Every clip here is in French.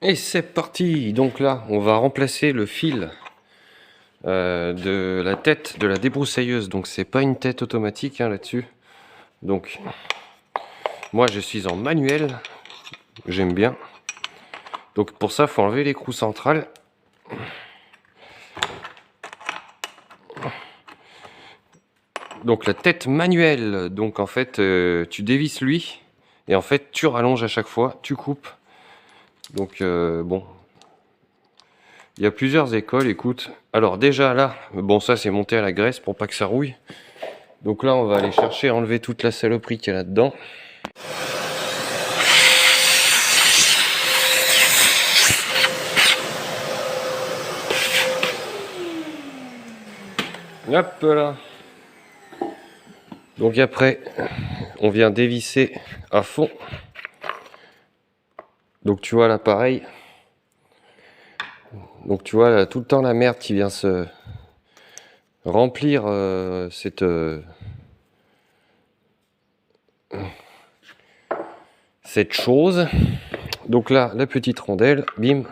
Et c'est parti. Donc là, on va remplacer le fil de la tête de la débroussailleuse. Donc c'est pas une tête automatique hein, là-dessus. Donc moi je suis en manuel. J'aime bien. Donc pour ça, faut enlever l'écrou central. Donc la tête manuelle. Donc en fait, tu dévisses lui et en fait tu rallonges à chaque fois, tu coupes. Donc bon. Il y a plusieurs écoles, écoute. Alors déjà là, bon ça c'est monté à la graisse pour pas que ça rouille. Donc là on va aller chercher à enlever toute la saloperie qu'il y a là-dedans. Hop là. Donc après, on vient dévisser à fond. Donc tu vois là pareil. Donc tu vois là, tout le temps la merde qui vient se remplir cette chose. Donc là, la petite rondelle, bim.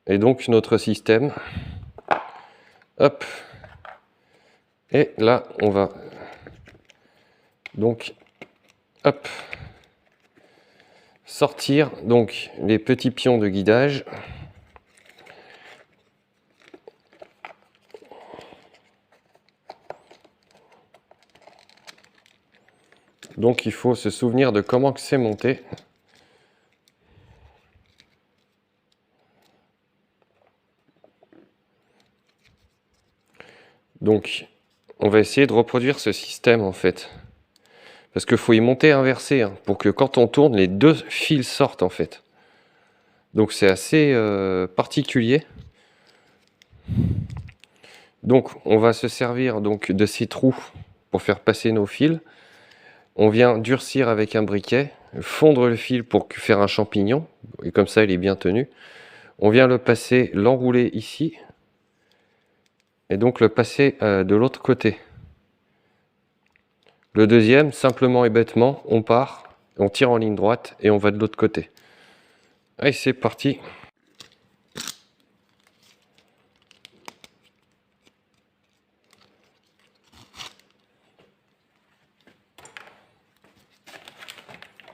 Et donc notre système. Hop. Et là, on va donc hop sortir donc les petits pions de guidage. Donc il faut se souvenir de comment c'est monté. Donc on va essayer de reproduire ce système en fait. Parce qu'il faut y monter inversé hein, pour que quand on tourne, les deux fils sortent en fait. Donc c'est assez particulier. Donc on va se servir donc de ces trous pour faire passer nos fils. On vient durcir avec un briquet, fondre le fil pour faire un champignon, et comme ça il est bien tenu. On vient le passer, l'enrouler ici, et donc le passer de l'autre côté. Le deuxième, simplement et bêtement, on part, on tire en ligne droite et on va de l'autre côté. Allez, c'est parti.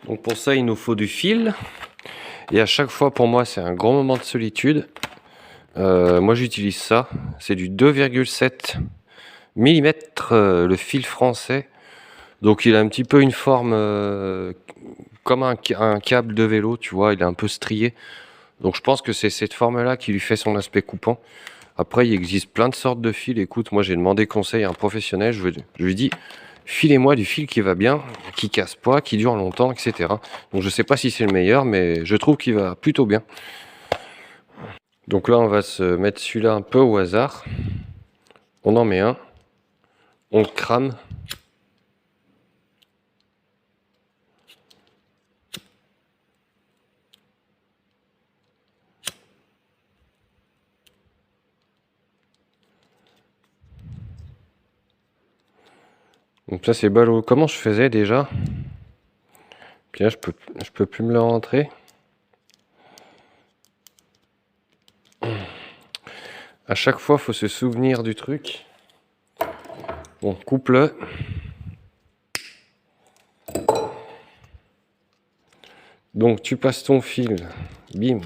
Donc pour ça, il nous faut du fil. Et à chaque fois, pour moi, c'est un grand moment de solitude. Moi, j'utilise ça. C'est du 2,7 mm, le fil français. Donc il a un petit peu une forme comme un câble de vélo, tu vois, il est un peu strié. Donc je pense que c'est cette forme-là qui lui fait son aspect coupant. Après, il existe plein de sortes de fils. Écoute, moi j'ai demandé conseil à un professionnel, je lui dis, filez-moi du fil qui va bien, qui casse pas, qui dure longtemps, etc. Donc je sais pas si c'est le meilleur, mais je trouve qu'il va plutôt bien. Donc là, on va se mettre celui-là un peu au hasard. On en met un, on le crame. Donc ça c'est ballot. Comment je faisais déjà? Puis là je peux plus me le rentrer. À chaque fois faut se souvenir du truc. Bon, coupe-le. Donc tu passes ton fil. Bim.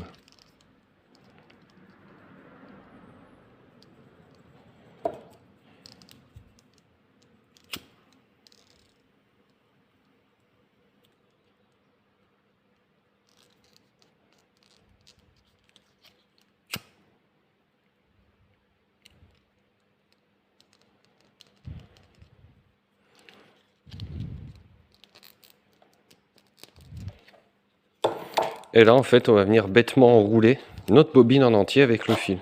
Et là en fait on va venir bêtement enrouler notre bobine en entier avec le fil.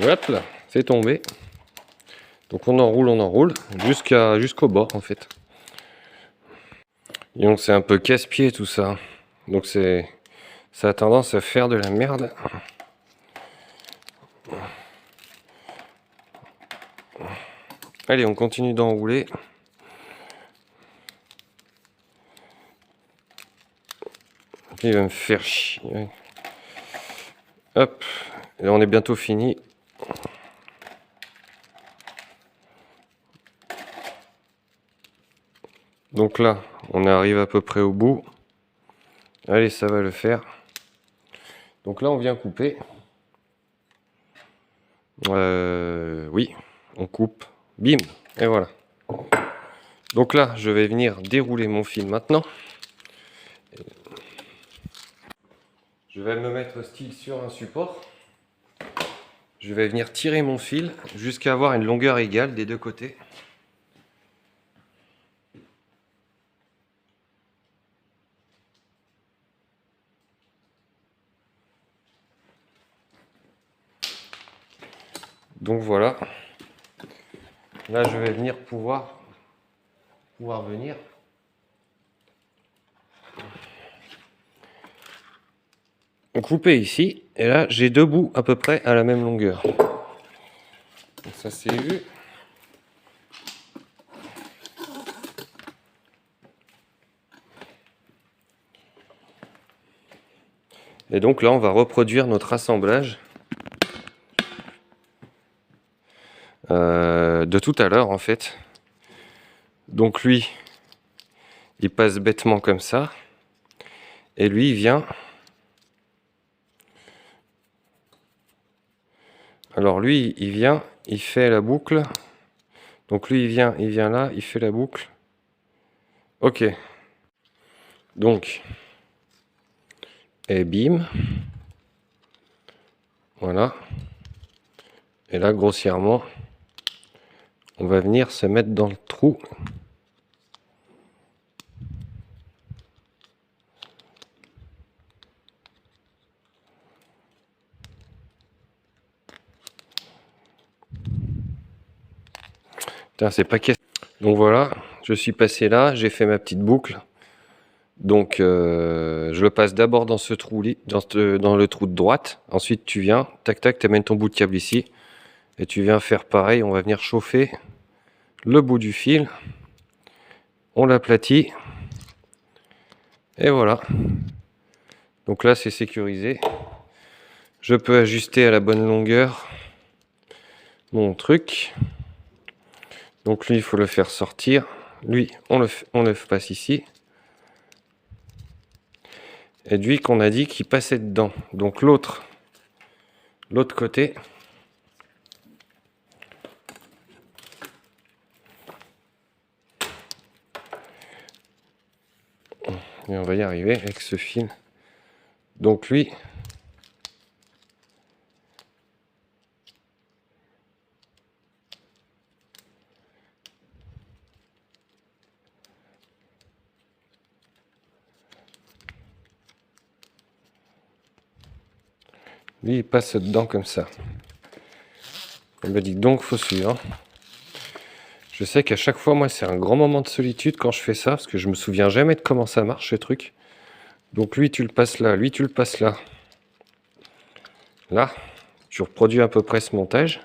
Hop là, c'est tombé. Donc on enroule jusqu'au bord en fait. Et donc c'est un peu casse-pied tout ça. Donc ça a tendance à faire de la merde. Allez, on continue d'enrouler. Il va me faire chier. Hop, et on est bientôt fini. Donc là, on arrive à peu près au bout. Allez, ça va le faire. Donc là, on vient couper. Oui, on coupe. Bim, et voilà. Donc là, je vais venir dérouler mon fil maintenant. Je vais me mettre style sur un support. Je vais venir tirer mon fil jusqu'à avoir une longueur égale des deux côtés. Donc voilà. Là, je vais venir pouvoir venir couper ici. Et là, j'ai deux bouts à peu près à la même longueur. Donc ça, c'est vu. Et donc là, on va reproduire notre assemblage de tout à l'heure, en fait. Donc lui, il passe bêtement comme ça. Et lui, il vient... Alors lui, il vient, il fait la boucle. Donc lui, il vient là, il fait la boucle. Ok. Donc, et bim. Voilà. Et là, grossièrement, on va venir se mettre dans le trou. Putain, c'est pas question. Donc voilà, je suis passé là, j'ai fait ma petite boucle. Donc je le passe d'abord dans ce trou dans le trou de droite. Ensuite tu viens, tac tac, tu amènes ton bout de câble ici. Et tu viens faire pareil, on va venir chauffer le bout du fil. On l'aplatit. Et voilà. Donc là c'est sécurisé. Je peux ajuster à la bonne longueur mon truc. Donc lui il faut le faire sortir. Lui on le passe ici. Et lui qu'on a dit qu'il passait dedans. Donc l'autre côté. Et on va y arriver avec ce fil. Donc lui, il passe dedans comme ça. On me dit donc faut suivre. Je sais qu'à chaque fois, moi, c'est un grand moment de solitude quand je fais ça, parce que je me souviens jamais de comment ça marche ce truc. Donc lui, tu le passes là, lui, tu le passes là. Là, tu reproduis à peu près ce montage.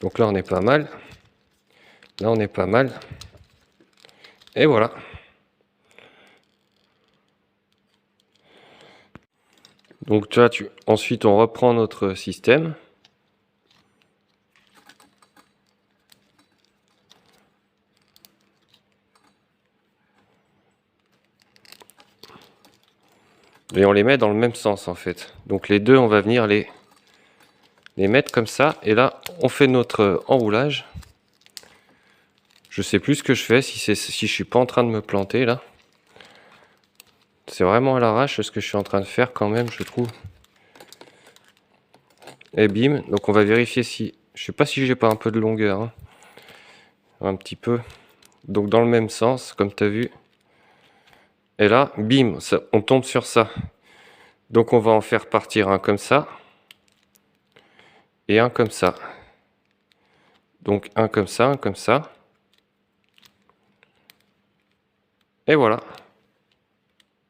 Donc là, on est pas mal. Là, on est pas mal. Et voilà. Donc là, ensuite, on reprend notre système. Et on les met dans le même sens en fait. Donc les deux, on va venir les mettre comme ça. Et là, on fait notre enroulage. Je sais plus ce que je fais, si je suis pas en train de me planter là. C'est vraiment à l'arrache ce que je suis en train de faire quand même, je trouve. Et bim, donc on va vérifier si... Je sais pas si j'ai pas un peu de longueur. Hein. Un petit peu. Donc dans le même sens, comme tu as vu. Et là, bim, on tombe sur ça. Donc on va en faire partir un comme ça. Et un comme ça. Donc un comme ça, un comme ça. Et voilà.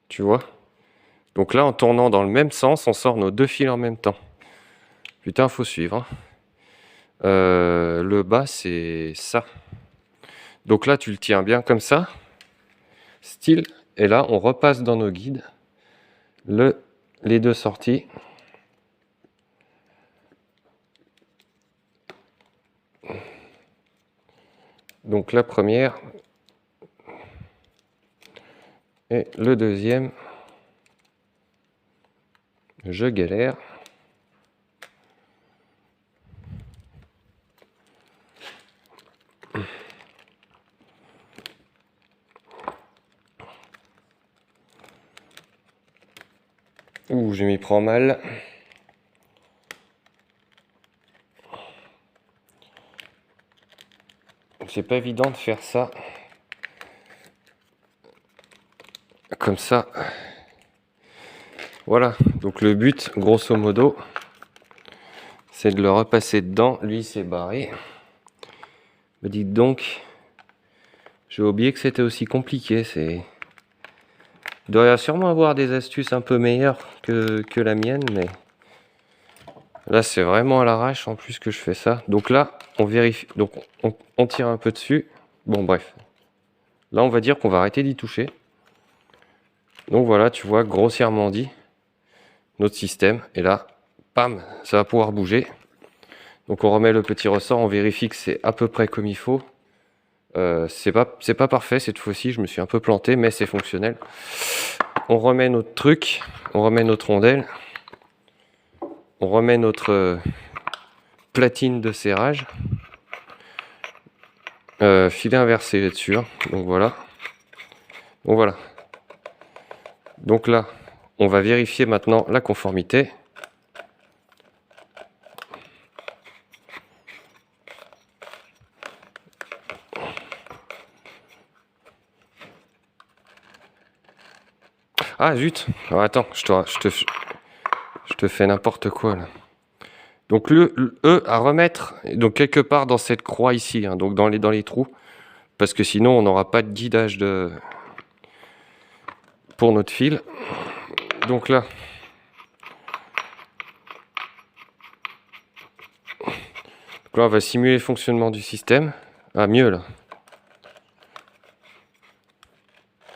Tu vois? Donc là, en tournant dans le même sens, on sort nos deux fils en même temps. Putain, faut suivre. Hein. Le bas, c'est ça. Donc là, tu le tiens bien comme ça. Style. Et là, on repasse dans nos guides. les deux sorties. Donc la première et le deuxième. Je galère. Ouh, je m'y prends mal. C'est pas évident de faire ça. Comme ça. Voilà. Donc le but, grosso modo, c'est de le repasser dedans. Lui, il s'est barré. Me dites donc, j'ai oublié que c'était aussi compliqué. Il doit y sûrement avoir des astuces un peu meilleures que la mienne, mais là, c'est vraiment à l'arrache en plus que je fais ça. Donc là, on vérifie. Donc on tire un peu dessus. Bon, bref. Là, on va dire qu'on va arrêter d'y toucher. Donc voilà, tu vois, grossièrement dit, notre système. Et là, pam, ça va pouvoir bouger. Donc on remet le petit ressort, on vérifie que c'est à peu près comme il faut. C'est pas parfait cette fois-ci, je me suis un peu planté, mais c'est fonctionnel. On remet notre truc, on remet notre rondelle, on remet notre platine de serrage. Filet inversé là-dessus, hein. Donc voilà. Donc voilà. Donc là, on va vérifier maintenant la conformité. Ah zut, alors attends, je te fais n'importe quoi là. Donc le E à remettre donc quelque part dans cette croix ici, hein, donc dans les trous, parce que sinon on n'aura pas de guidage pour notre fil. Donc là, on va simuler le fonctionnement du système. Ah mieux là.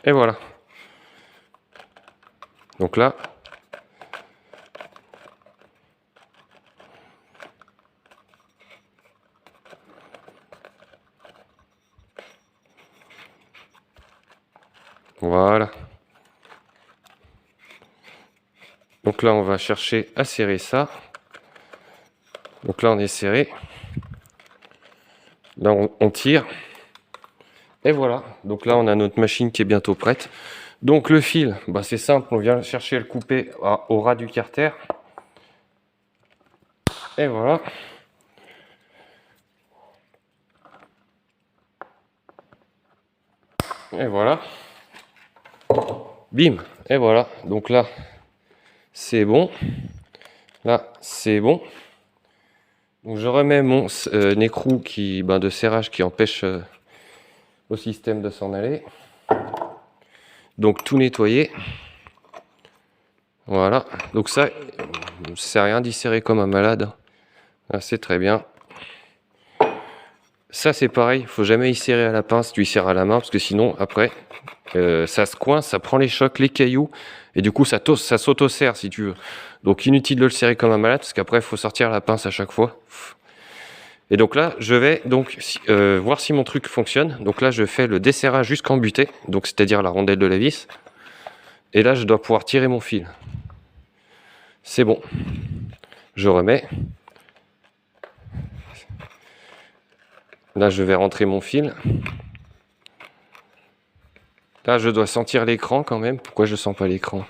Et voilà. Donc là, voilà. Donc là, on va chercher à serrer ça. Donc là, on est serré. Là, on tire. Et voilà. Donc là, on a notre machine qui est bientôt prête. Donc le fil, bah, c'est simple. On vient chercher à le couper au ras du carter. Et voilà. Et voilà. Bim. Et voilà. Donc là, c'est bon. Là, c'est bon. Donc je remets mon écrou de serrage qui empêche au système de s'en aller. Donc tout nettoyer. Voilà. Donc ça, c'est rien d'y serrer comme un malade. Là, c'est très bien. Ça c'est pareil, il faut jamais y serrer à la pince, tu y serres à la main parce que sinon après ça se coince, ça prend les chocs, les cailloux et du coup ça s'auto-serre si tu veux. Donc inutile de le serrer comme un malade parce qu'après il faut sortir la pince à chaque fois. Et donc là je vais donc voir si mon truc fonctionne. Donc là je fais le desserrage jusqu'en butée, donc c'est-à-dire la rondelle de la vis. Et là je dois pouvoir tirer mon fil. C'est bon. Je remets. Là, je vais rentrer mon fil. Là, je dois sentir l'écran quand même. Pourquoi je sens pas l'écran?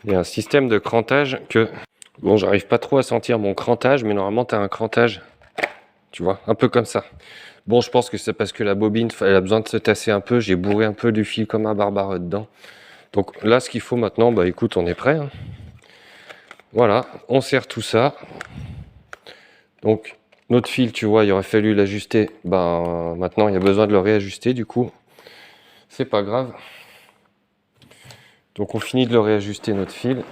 Il y a un système de crantage que... Bon, j'arrive pas trop à sentir mon crantage, mais normalement, tu as un crantage. Tu vois, un peu comme ça. Bon, je pense que c'est parce que la bobine, elle a besoin de se tasser un peu. J'ai bourré un peu du fil comme un barbare dedans. Donc là, ce qu'il faut maintenant, bah écoute, on est prêt, hein. Voilà, on serre tout ça. Donc, notre fil, tu vois, il aurait fallu l'ajuster. Ben, maintenant, il y a besoin de le réajuster, du coup. C'est pas grave. Donc, on finit de le réajuster, notre fil.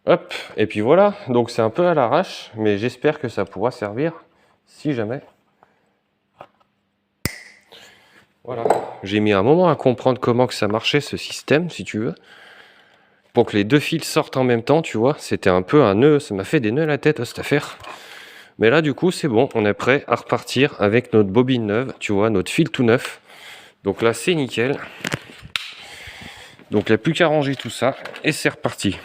Hop, et puis voilà, donc c'est un peu à l'arrache, mais j'espère que ça pourra servir, si jamais. Voilà, j'ai mis un moment à comprendre comment que ça marchait ce système, si tu veux. Pour que les deux fils sortent en même temps, tu vois, c'était un peu un nœud, ça m'a fait des nœuds à la tête, cette affaire. Mais là, du coup, c'est bon, on est prêt à repartir avec notre bobine neuve, tu vois, notre fil tout neuf. Donc là, c'est nickel. Donc il n'y a plus qu'à ranger tout ça, et c'est reparti.